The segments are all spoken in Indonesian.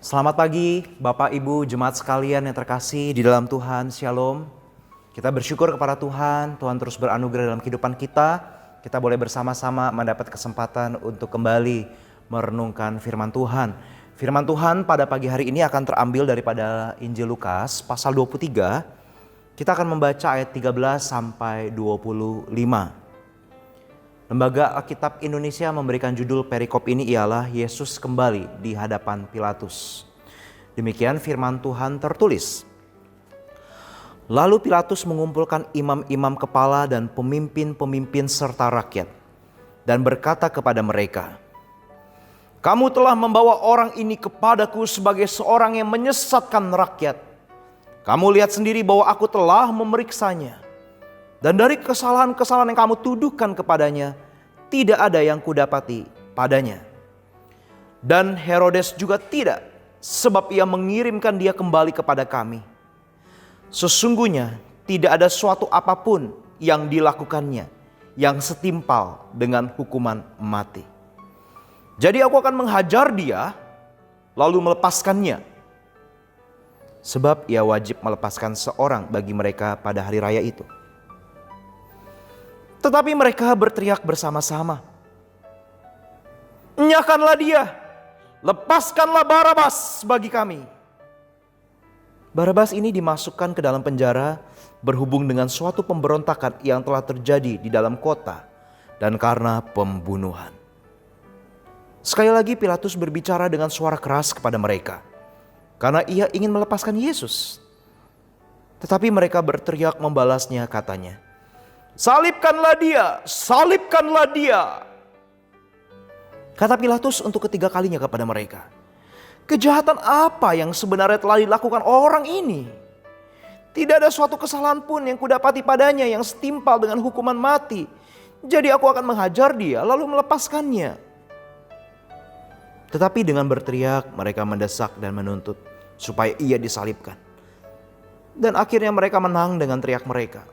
Selamat pagi Bapak Ibu jemaat sekalian yang terkasih di dalam Tuhan. Shalom. Kita bersyukur kepada Tuhan. Tuhan terus beranugerah dalam kehidupan kita. Kita boleh bersama-sama mendapat kesempatan untuk kembali merenungkan firman Tuhan. Firman Tuhan pada pagi hari ini akan terambil daripada Injil Lukas pasal 23. Kita akan membaca ayat 13 sampai 25. Lembaga Alkitab Indonesia memberikan judul perikop ini ialah Yesus kembali di hadapan Pilatus. Demikian firman Tuhan tertulis. Lalu Pilatus mengumpulkan imam-imam kepala dan pemimpin-pemimpin serta rakyat dan berkata kepada mereka, "Kamu telah membawa orang ini kepadaku sebagai seorang yang menyesatkan rakyat. Kamu lihat sendiri bahwa aku telah memeriksanya. Dan dari kesalahan-kesalahan yang kamu tuduhkan kepadanya, tidak ada yang kudapati padanya. Dan Herodes juga tidak, sebab ia mengirimkan dia kembali kepada kami. Sesungguhnya tidak ada suatu apapun yang dilakukannya yang setimpal dengan hukuman mati. Jadi aku akan menghajar dia, lalu melepaskannya. Sebab ia wajib melepaskan seorang bagi mereka pada hari raya itu." Tetapi mereka berteriak bersama-sama, "Nyahkanlah dia, lepaskanlah Barabas bagi kami." Barabas ini dimasukkan ke dalam penjara berhubung dengan suatu pemberontakan yang telah terjadi di dalam kota dan karena pembunuhan. Sekali lagi Pilatus berbicara dengan suara keras kepada mereka karena ia ingin melepaskan Yesus. Tetapi mereka berteriak membalasnya, katanya, "Salibkanlah dia, salibkanlah dia." Kata Pilatus untuk ketiga kalinya kepada mereka, "Kejahatan apa yang sebenarnya telah dilakukan orang ini? Tidak ada suatu kesalahan pun yang kudapati padanya yang setimpal dengan hukuman mati. Jadi aku akan menghajar dia lalu melepaskannya." Tetapi dengan berteriak mereka mendesak dan menuntut supaya ia disalibkan. Dan akhirnya mereka menang dengan teriak mereka.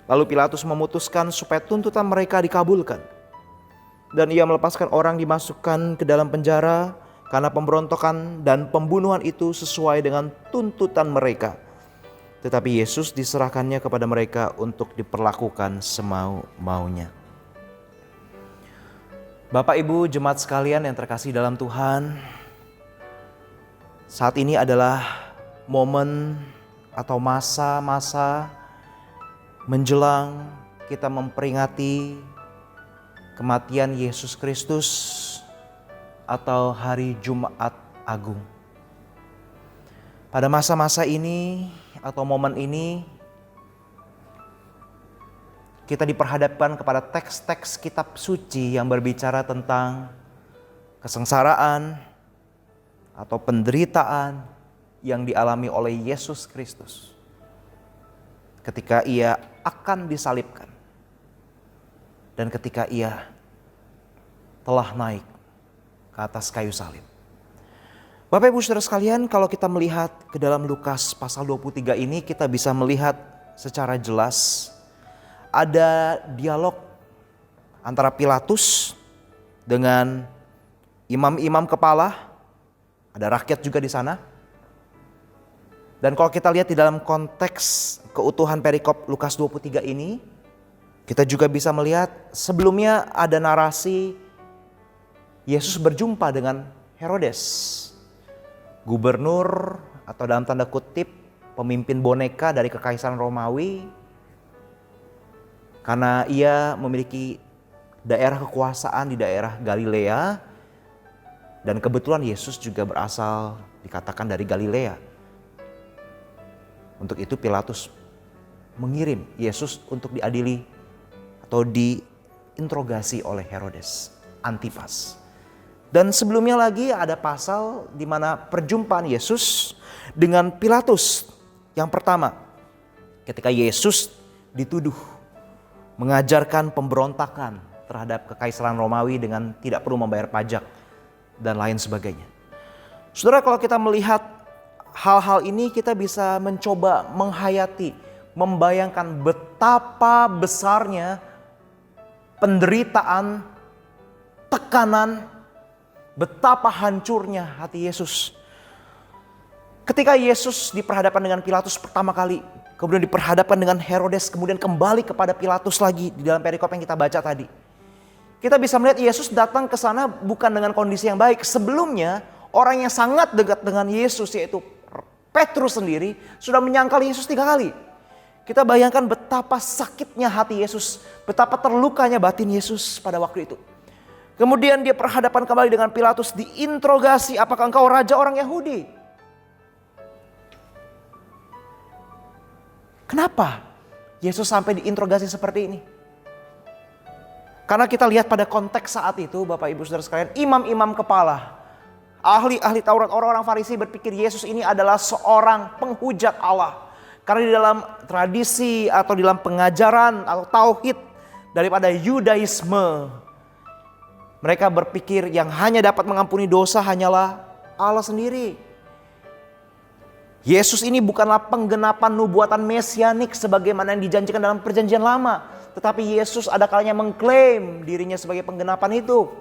Lalu Pilatus memutuskan supaya tuntutan mereka dikabulkan. Dan ia melepaskan orang dimasukkan ke dalam penjara karena pemberontakan dan pembunuhan itu sesuai dengan tuntutan mereka. Tetapi Yesus diserahkannya kepada mereka untuk diperlakukan semau-maunya. Bapak Ibu jemaat sekalian yang terkasih dalam Tuhan, saat ini adalah momen atau masa-masa menjelang kita memperingati kematian Yesus Kristus atau hari Jumat Agung. Pada masa-masa ini atau momen ini kita diperhadapkan kepada teks-teks kitab suci yang berbicara tentang kesengsaraan atau penderitaan yang dialami oleh Yesus Kristus ketika ia akan disalibkan dan ketika ia telah naik ke atas kayu salib. Bapak Ibu Saudara sekalian, kalau kita melihat ke dalam Lukas pasal 23 ini, kita bisa melihat secara jelas ada dialog antara Pilatus dengan imam-imam kepala, ada rakyat juga di sana. Dan kalau kita lihat di dalam konteks keutuhan perikop Lukas 23 ini, kita juga bisa melihat sebelumnya ada narasi Yesus berjumpa dengan Herodes, gubernur atau dalam tanda kutip pemimpin boneka dari kekaisaran Romawi, karena ia memiliki daerah kekuasaan di daerah Galilea dan kebetulan Yesus juga berasal dikatakan dari Galilea. Untuk itu Pilatus mengirim Yesus untuk diadili atau diinterogasi oleh Herodes Antipas. Dan sebelumnya lagi ada pasal di mana perjumpaan Yesus dengan Pilatus. Yang pertama, ketika Yesus dituduh mengajarkan pemberontakan terhadap kekaisaran Romawi dengan tidak perlu membayar pajak dan lain sebagainya. Saudara, kalau kita melihat hal-hal ini, kita bisa mencoba menghayati, membayangkan betapa besarnya penderitaan, tekanan, betapa hancurnya hati Yesus Ketika Yesus diperhadapkan dengan Pilatus pertama kali, kemudian diperhadapkan dengan Herodes, kemudian kembali kepada Pilatus lagi di dalam perikop yang kita baca tadi. Kita bisa melihat Yesus datang ke sana bukan dengan kondisi yang baik. Sebelumnya orang yang sangat dekat dengan Yesus, yaitu Petrus sendiri, sudah menyangkal Yesus 3 kali. Kita bayangkan betapa sakitnya hati Yesus, betapa terlukanya batin Yesus pada waktu itu. Kemudian dia perhadapan kembali dengan Pilatus, diinterogasi, apakah engkau raja orang Yahudi? Kenapa Yesus sampai diinterogasi seperti ini? Karena kita lihat pada konteks saat itu, Bapak Ibu Saudara sekalian, imam-imam kepala, ahli-ahli Taurat, orang-orang Farisi berpikir Yesus ini adalah seorang penghujat Allah. Karena di dalam tradisi atau di dalam pengajaran atau tauhid daripada Yudaisme, mereka berpikir yang hanya dapat mengampuni dosa hanyalah Allah sendiri. Yesus ini bukanlah penggenapan nubuatan mesianik sebagaimana yang dijanjikan dalam perjanjian lama. Tetapi Yesus ada kalanya mengklaim dirinya sebagai penggenapan itu.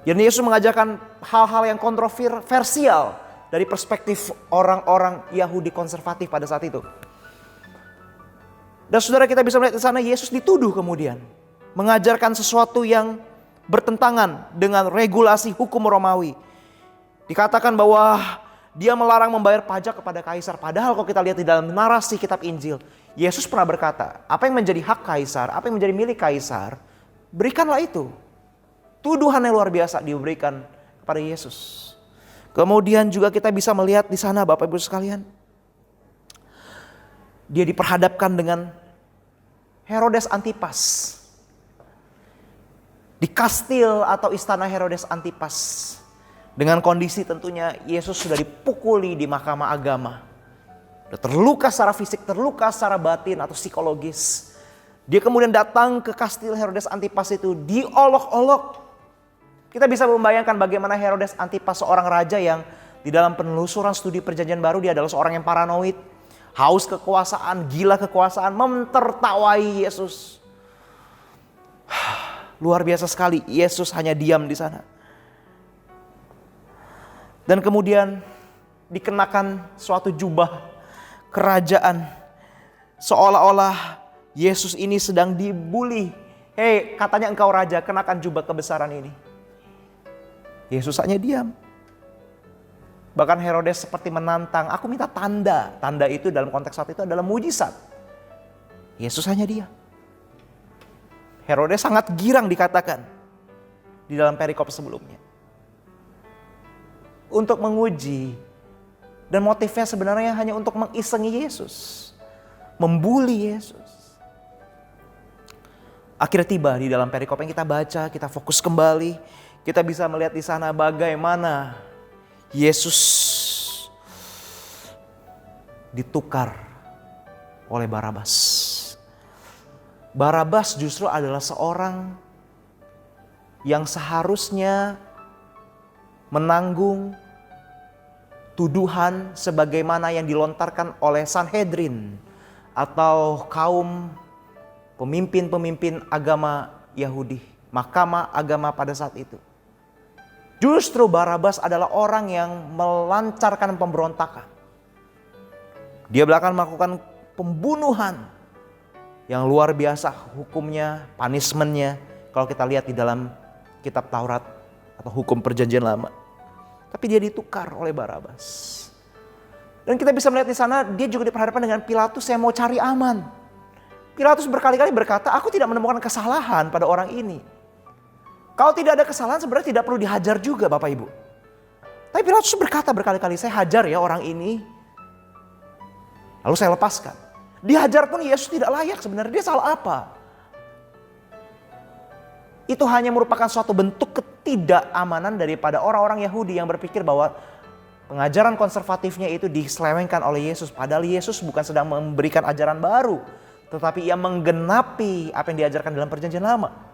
Dan Yesus mengajarkan hal-hal yang kontroversial dari perspektif orang-orang Yahudi konservatif pada saat itu. Dan saudara, kita bisa melihat di sana Yesus dituduh kemudian mengajarkan sesuatu yang bertentangan dengan regulasi hukum Romawi. Dikatakan bahwa dia melarang membayar pajak kepada kaisar. Padahal kalau kita lihat di dalam narasi kitab Injil, Yesus pernah berkata, apa yang menjadi hak kaisar, apa yang menjadi milik kaisar, berikanlah itu. Tuduhan yang luar biasa diberikan kepada Yesus. Kemudian juga kita bisa melihat di sana Bapak Ibu sekalian, dia diperhadapkan dengan Herodes Antipas. Di kastil atau istana Herodes Antipas. Dengan kondisi tentunya Yesus sudah dipukuli di mahkamah agama. Sudah terluka secara fisik, terluka secara batin atau psikologis. Dia kemudian datang ke kastil Herodes Antipas itu, diolok-olok. Kita bisa membayangkan bagaimana Herodes Antipas, seorang raja yang di dalam penelusuran studi perjanjian baru, dia adalah seorang yang paranoid, haus kekuasaan, gila kekuasaan, mentertawai Yesus. Luar biasa sekali, Yesus hanya diam di sana. Dan kemudian dikenakan suatu jubah kerajaan, seolah-olah Yesus ini sedang dibully. Hei, katanya engkau raja, kenakan jubah kebesaran ini. Yesus hanya diam. Bahkan Herodes seperti menantang, aku minta tanda. Tanda itu dalam konteks saat itu adalah mujizat. Yesus hanya diam. Herodes sangat girang dikatakan di dalam perikop sebelumnya. Untuk menguji, dan motifnya sebenarnya hanya untuk mengisengi Yesus. Membuli Yesus. Akhirnya tiba di dalam perikop yang kita baca, kita fokus kembali. Kita bisa melihat di sana bagaimana Yesus ditukar oleh Barabas. Barabas justru adalah seorang yang seharusnya menanggung tuduhan sebagaimana yang dilontarkan oleh Sanhedrin atau kaum pemimpin-pemimpin agama Yahudi, mahkamah agama pada saat itu. Justru Barabas adalah orang yang melancarkan pemberontakan. Dia bahkan melakukan pembunuhan yang luar biasa hukumnya, punishmentnya. Kalau kita lihat di dalam kitab Taurat atau hukum perjanjian lama. Tapi dia ditukar oleh Barabas. Dan kita bisa melihat di sana dia juga diperhadapkan dengan Pilatus yang mau cari aman. Pilatus berkali-kali berkata, aku tidak menemukan kesalahan pada orang ini. Kalau tidak ada kesalahan sebenarnya tidak perlu dihajar juga Bapak Ibu. Tapi Pilatus berkata berkali-kali, saya hajar ya orang ini. Lalu saya lepaskan. Dihajar pun Yesus tidak layak sebenarnya, dia salah apa? Itu hanya merupakan suatu bentuk ketidakamanan daripada orang-orang Yahudi yang berpikir bahwa pengajaran konservatifnya itu diselewengkan oleh Yesus. Padahal Yesus bukan sedang memberikan ajaran baru, tetapi ia menggenapi apa yang diajarkan dalam perjanjian lama.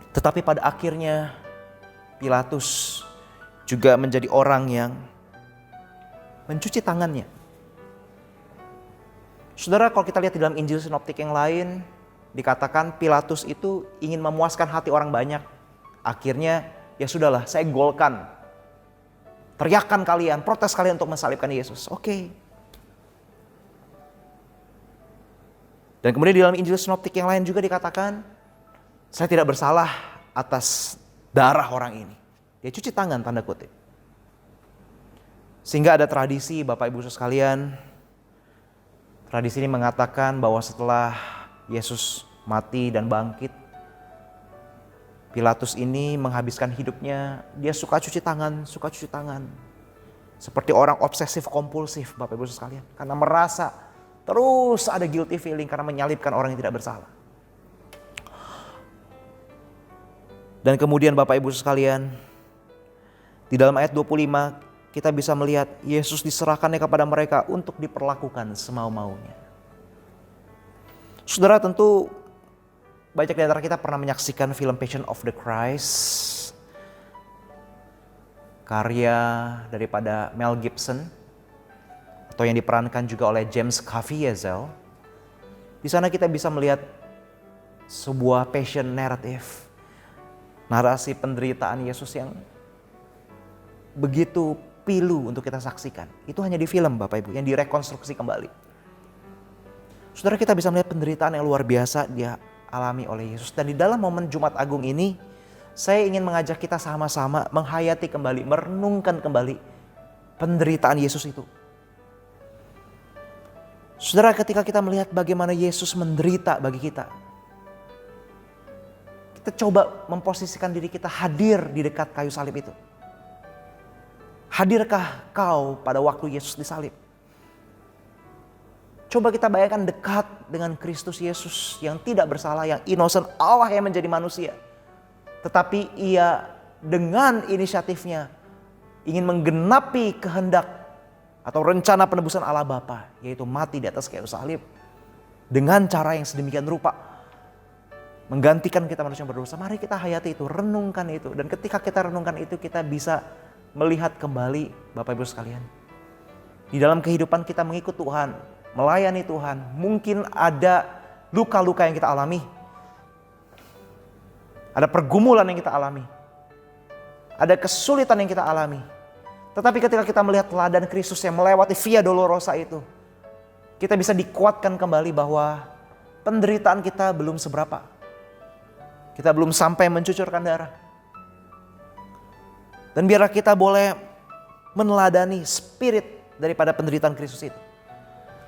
Tetapi pada akhirnya Pilatus juga menjadi orang yang mencuci tangannya. Saudara, kalau kita lihat di dalam Injil sinoptik yang lain, dikatakan Pilatus itu ingin memuaskan hati orang banyak. Akhirnya ya sudahlah, saya golkan teriakan kalian, protes kalian untuk mensalibkan Yesus. Oke. Dan kemudian di dalam Injil Sinoptik yang lain juga dikatakan, saya tidak bersalah atas darah orang ini. Dia cuci tangan, tanda kutip. Sehingga ada tradisi, Bapak Ibu sekalian, tradisi ini mengatakan bahwa setelah Yesus mati dan bangkit, Pilatus ini menghabiskan hidupnya, dia suka cuci tangan. Seperti orang obsesif kompulsif, Bapak Ibu sekalian. Karena merasa terus ada guilty feeling karena menyalibkan orang yang tidak bersalah. Dan kemudian Bapak Ibu sekalian, di dalam ayat 25 kita bisa melihat Yesus diserahkannya kepada mereka untuk diperlakukan semau-maunya. Saudara, tentu banyak di antara kita pernah menyaksikan film Passion of the Christ, karya daripada Mel Gibson, atau yang diperankan juga oleh James Caviezel. Di sana kita bisa melihat sebuah passion narrative, narasi penderitaan Yesus yang begitu pilu untuk kita saksikan. Itu hanya di film, Bapak Ibu, yang direkonstruksi kembali. Saudara, kita bisa melihat penderitaan yang luar biasa dia alami oleh Yesus. Dan di dalam momen Jumat Agung ini, saya ingin mengajak kita sama-sama menghayati kembali, merenungkan kembali penderitaan Yesus itu. Saudara, ketika kita melihat bagaimana Yesus menderita bagi kita, kita coba memposisikan diri kita hadir di dekat kayu salib itu. Hadirkah kau pada waktu Yesus disalib? Coba kita bayangkan dekat dengan Kristus Yesus yang tidak bersalah, yang innocent, Allah yang menjadi manusia. Tetapi ia dengan inisiatifnya ingin menggenapi kehendak atau rencana penebusan Allah Bapa, yaitu mati di atas kayu salib dengan cara yang sedemikian rupa, menggantikan kita manusia yang berdosa. Mari kita hayati itu, renungkan itu. Dan ketika kita renungkan itu, kita bisa melihat kembali, Bapak Ibu sekalian, di dalam kehidupan kita mengikut Tuhan, melayani Tuhan, mungkin ada luka-luka yang kita alami, ada pergumulan yang kita alami, ada kesulitan yang kita alami. Tetapi ketika kita melihat teladan Kristus yang melewati Via Dolorosa itu, kita bisa dikuatkan kembali bahwa penderitaan kita belum seberapa. Kita belum sampai mencucurkan darah. Dan biarlah kita boleh meneladani spirit daripada penderitaan Kristus itu.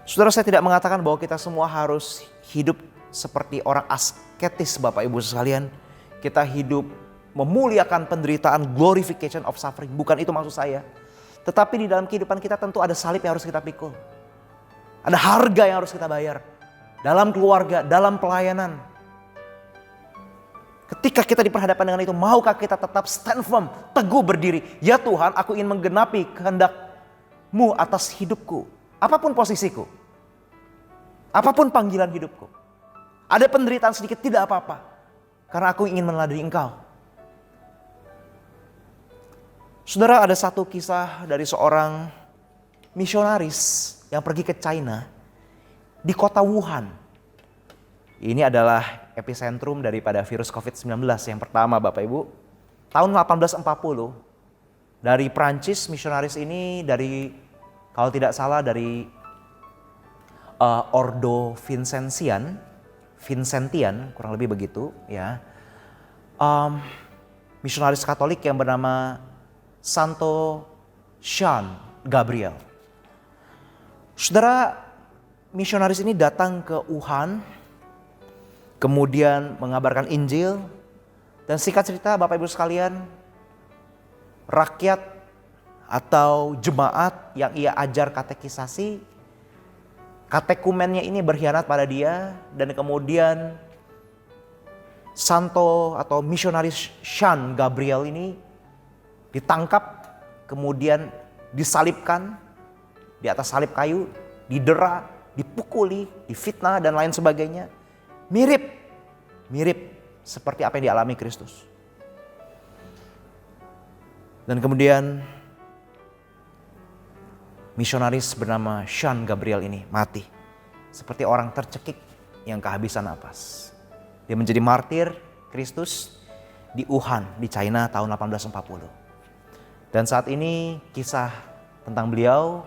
Saudara, saya tidak mengatakan bahwa kita semua harus hidup seperti orang asketis, Bapak Ibu sekalian. Kita hidup memuliakan penderitaan, glorification of suffering. Bukan itu maksud saya. Tetapi di dalam kehidupan kita tentu ada salib yang harus kita pikul. Ada harga yang harus kita bayar. Dalam keluarga, dalam pelayanan. Ketika kita diperhadapkan dengan itu, maukah kita tetap stand firm, teguh berdiri. Ya Tuhan, aku ingin menggenapi kehendak-Mu atas hidupku. Apapun posisiku, apapun panggilan hidupku, ada penderitaan sedikit tidak apa-apa, karena aku ingin meneladani Engkau. Saudara, ada satu kisah dari seorang misionaris yang pergi ke China di kota Wuhan. Ini adalah epicentrum daripada virus COVID-19 yang pertama, Bapak Ibu. Tahun 1840 dari Prancis, misionaris ini dari, kalau tidak salah, dari Ordo Vincentian, kurang lebih begitu ya. Misionaris Katolik yang bernama Santo Jean Gabriel. Saudara, misionaris ini datang ke Wuhan, kemudian mengabarkan Injil, dan singkat cerita Bapak Ibu sekalian, rakyat atau jemaat yang ia ajar katekisasi, katekumennya ini berkhianat pada dia, dan kemudian Santo atau misionaris Jean Gabriel ini ditangkap, kemudian disalibkan di atas salib kayu, didera, dipukuli, difitnah dan lain sebagainya. Mirip seperti apa yang dialami Kristus. Dan kemudian misionaris bernama Jean Gabriel ini mati seperti orang tercekik yang kehabisan napas. Dia menjadi martir Kristus di Wuhan, di China tahun 1840. Dan saat ini kisah tentang beliau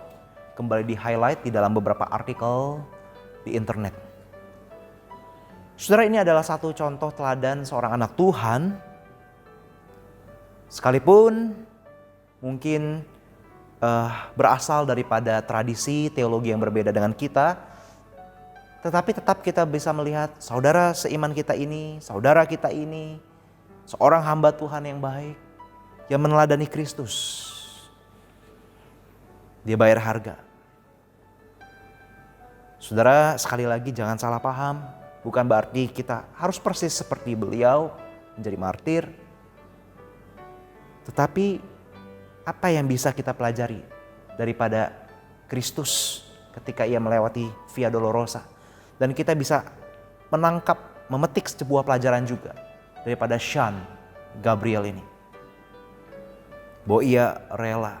kembali di-highlight di dalam beberapa artikel di internet. Saudara, ini adalah satu contoh teladan seorang anak Tuhan, sekalipun mungkin berasal daripada tradisi teologi yang berbeda dengan kita, tetapi tetap kita bisa melihat saudara seiman kita ini, saudara kita ini, seorang hamba Tuhan yang baik, yang meneladani Kristus. Dia bayar harga. Saudara, sekali lagi jangan salah paham, bukan berarti kita harus persis seperti beliau menjadi martir. Tetapi apa yang bisa kita pelajari daripada Kristus ketika ia melewati Via Dolorosa, dan kita bisa menangkap, memetik sebuah pelajaran juga daripada Sean Gabriel ini, bahwa ia rela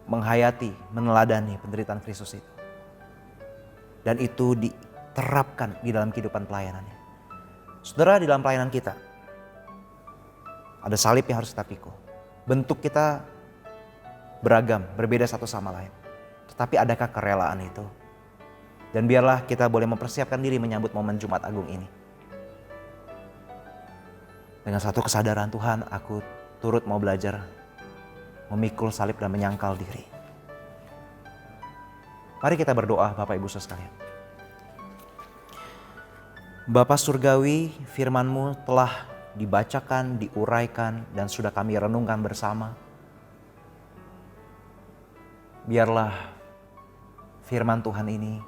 menghayati, meneladani penderitaan Kristus itu, dan itu diterapkan di dalam kehidupan pelayanannya. Saudara, di dalam pelayanan kita ada salib yang harus kita pikul. Bentuk kita beragam, berbeda satu sama lain. Tetapi adakah kerelaan itu? Dan biarlah kita boleh mempersiapkan diri menyambut momen Jumat Agung ini. Dengan satu kesadaran, Tuhan, aku turut mau belajar memikul salib dan menyangkal diri. Mari kita berdoa, Bapak Ibu Saudara sekalian. Bapa Surgawi, firman-Mu telah dibacakan, diuraikan, dan sudah kami renungkan bersama. Biarlah firman Tuhan ini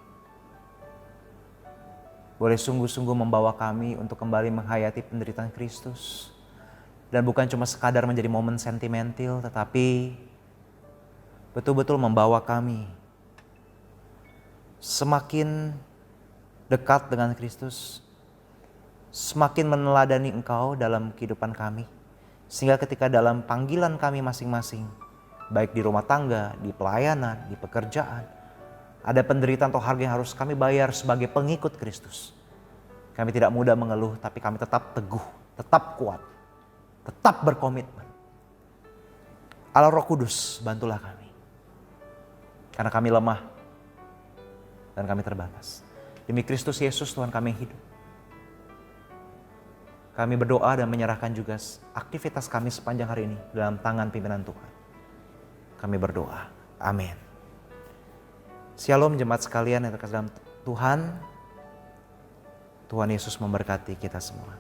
boleh sungguh-sungguh membawa kami untuk kembali menghayati penderitaan Kristus. Dan bukan cuma sekadar menjadi momen sentimental, tetapi betul-betul membawa kami semakin dekat dengan Kristus, semakin meneladani Engkau dalam kehidupan kami. Sehingga ketika dalam panggilan kami masing-masing, baik di rumah tangga, di pelayanan, di pekerjaan, ada penderitaan atau harga yang harus kami bayar sebagai pengikut Kristus, kami tidak mudah mengeluh, tapi kami tetap teguh, tetap kuat, tetap berkomitmen. Allah Roh Kudus, bantulah kami, karena kami lemah dan kami terbatas. Demi Kristus Yesus Tuhan kami yang hidup, kami berdoa dan menyerahkan juga aktivitas kami sepanjang hari ini dalam tangan pimpinan Tuhan. Kami berdoa. Amin. Shalom jemaat sekalian yang terkasih dalam Tuhan. Tuhan Yesus memberkati kita semua.